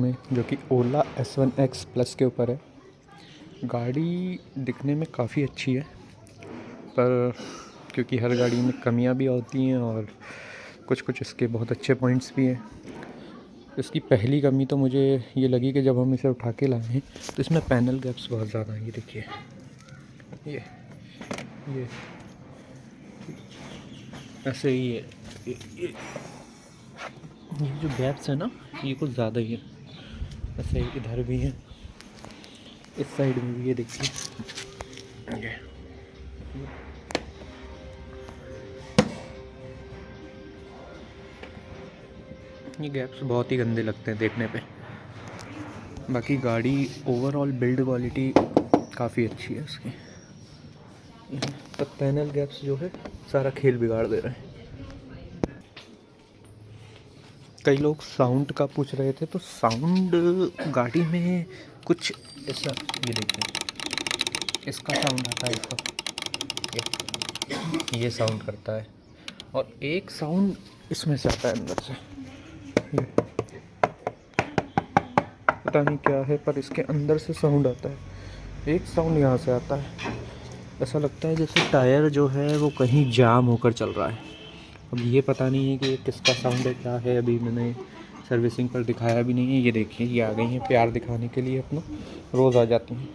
में जो कि ओला S1X प्लस के ऊपर है। गाड़ी दिखने में काफ़ी अच्छी है, पर क्योंकि हर गाड़ी में कमियां भी होती हैं और कुछ कुछ इसके बहुत अच्छे पॉइंट्स भी हैं। इसकी पहली कमी तो मुझे ये लगी कि जब हम इसे उठा के लाए हैं तो इसमें पैनल गैप्स बहुत ज़्यादा हैं। ये देखिए, ये ऐसे ही है। ये जो गैप्स है ना, ये कुछ ज़्यादा ही है। ऐसे इधर भी है, इस साइड में भी, ये देखिए। ये गैप्स बहुत ही गंदे लगते हैं देखने पे। बाकी गाड़ी ओवरऑल बिल्ड क्वालिटी काफ़ी अच्छी है इसकी। तो पैनल गैप्स जो है सारा खेल बिगाड़ दे रहे हैं। कई लोग साउंड का पूछ रहे थे, तो साउंड गाड़ी में कुछ ऐसा, ये देखिए, इसका साउंड आता है, इसका ये साउंड करता है, और एक साउंड इसमें से आता है अंदर से। ये पता नहीं क्या है, पर इसके अंदर से साउंड आता है। एक साउंड यहाँ से आता है, ऐसा लगता है जैसे टायर जो है वो कहीं जाम होकर चल रहा है। अब ये पता नहीं है कि ये किसका साउंड है, क्या है। अभी मैंने सर्विसिंग पर दिखाया भी नहीं है। ये देखिए, ये आ गई हैं प्यार दिखाने के लिए अपना, रोज़ आ जाती हैं।